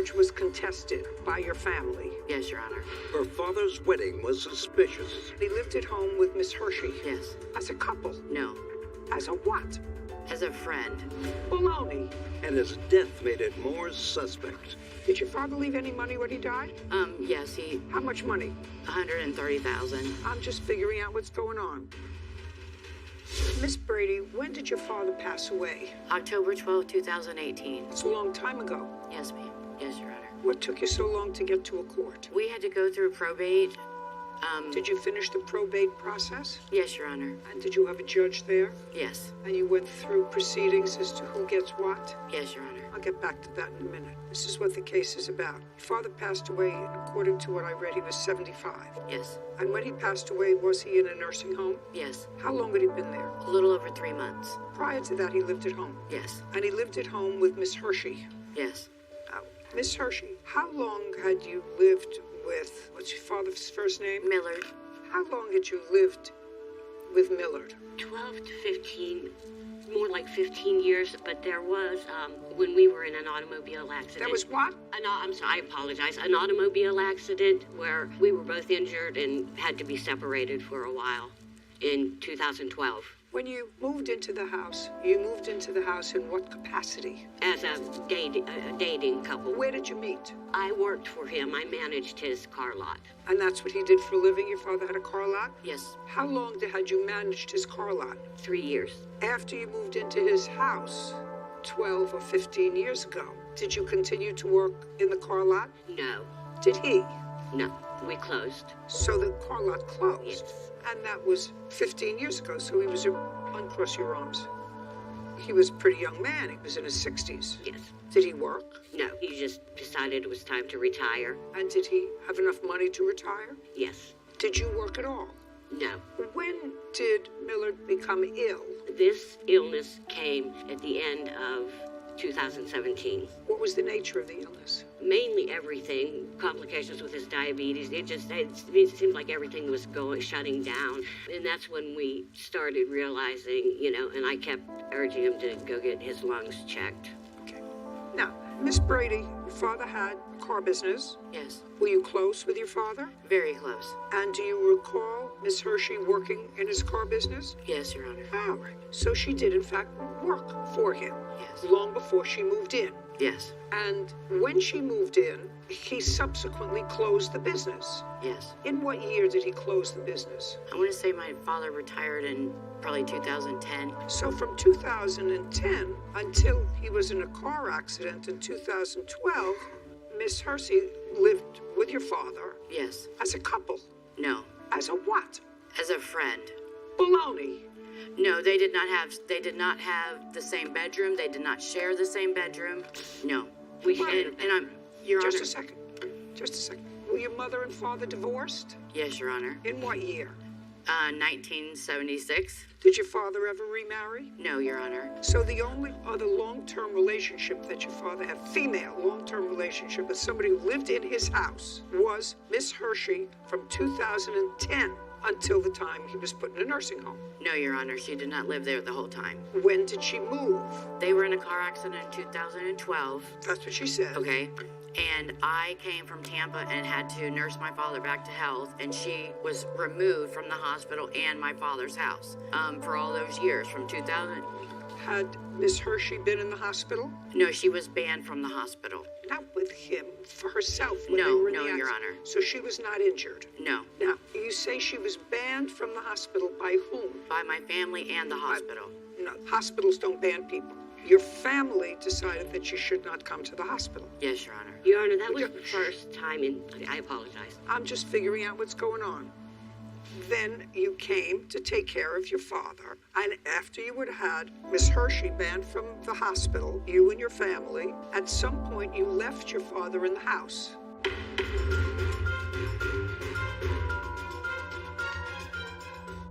marriage was contested by your family. Yes, Your Honor. Her father's wedding was suspicious. They lived at home with Miss Hershey. Yes. As a couple. No. As a what? As a friend. Baloney. And his death made it more suspect. Did your father leave any money when he died? Yes, he... How much money? $130,000. I'm just figuring out what's going on. Miss Brady, when did your father pass away? October 12, 2018. It's a long time ago. Yes, ma'am. Yes, Your Honor. What took you so long to get to a court? We had to go through probate. Did you finish the probate process? Yes, Your Honor. And did you have a judge there? Yes. And you went through proceedings as to who gets what? Yes, Your Honor. I'll get back to that in a minute. This is what the case is about. Your father passed away, and according to what I read, he was 75. Yes. And when he passed away, was he in a nursing home? Yes. How long had he been there? A little over 3 months. Prior to that, he lived at home. Yes. And he lived at home with Miss Hershey. Yes. Now, Miss Hershey, how long had you lived with, what's your father's first name? Millard. How long had you lived with Millard? 12 to 15, more like 15 years, but there was, when we were in an automobile accident. That was what? I'm sorry, I apologize. An automobile accident where we were both injured and had to be separated for a while in 2012. When you moved into the house, you moved into the house in what capacity? As a dating couple. Where did you meet? I worked for him. I managed his car lot. And that's what he did for a living? Your father had a car lot? Yes. How long had you managed his car lot? 3 years. After you moved into his house 12 or 15 years ago, did you continue to work in the car lot? No. Did he? No. We closed. So the car lot closed? Yes. And that was 15 years ago, so he was, uncross your arms. He was a pretty young man. He was in his 60s. Yes. Did he work? No. He just decided it was time to retire. And did he have enough money to retire? Yes. Did you work at all? No. When did Millard become ill? This illness came at the end of 2017. What was the nature of the illness? Mainly everything, complications with his diabetes. It seemed like everything was shutting down. And that's when we started realizing, and I kept urging him to go get his lungs checked. Okay. Now, Miss Brady, your father had a car business. Yes. Were you close with your father? Very close. And do you recall Miss Hershey working in his car business? Yes, Your Honor. All right. So she did, in fact, work for him. Yes. Long before she moved in. Yes. And when she moved in, he subsequently closed the business. Yes. In what year did he close the business? I want to say my father retired in probably 2010. So from 2010 until he was in a car accident in 2012, Miss Hershey lived with your father. Yes. As a couple. No. As a what? As a friend. Baloney. No, they did not have the same bedroom. They did not share the same bedroom. No. Your Honor. Just a second. Were your mother and father divorced? Yes, Your Honor. In what year? 1976. Did your father ever remarry? No, Your Honor. So the only other long-term relationship that your father had, female long-term relationship with somebody who lived in his house, was Miss Hershey from 2010 until the time he was put in a nursing home. No, Your Honor. She did not live there the whole time. When did she move? They were in a car accident in 2012. That's what she said. Okay. And I came from Tampa and had to nurse my father back to health, and she was removed from the hospital and my father's house for all those years, from 2000. Had Miss Hershey been in the hospital? No, she was banned from the hospital. Not with him, for herself. No, Your Honor. So she was not injured? No. Now, you say she was banned from the hospital by whom? By my family and the hospital. No, hospitals don't ban people. Your family decided that you should not come to the hospital. Yes, Your Honor. Your Honor, that was the first time I apologize. I'm just figuring out what's going on. Then you came to take care of your father, and after you had had Miss Hershey banned from the hospital, you and your family, at some point you left your father in the house.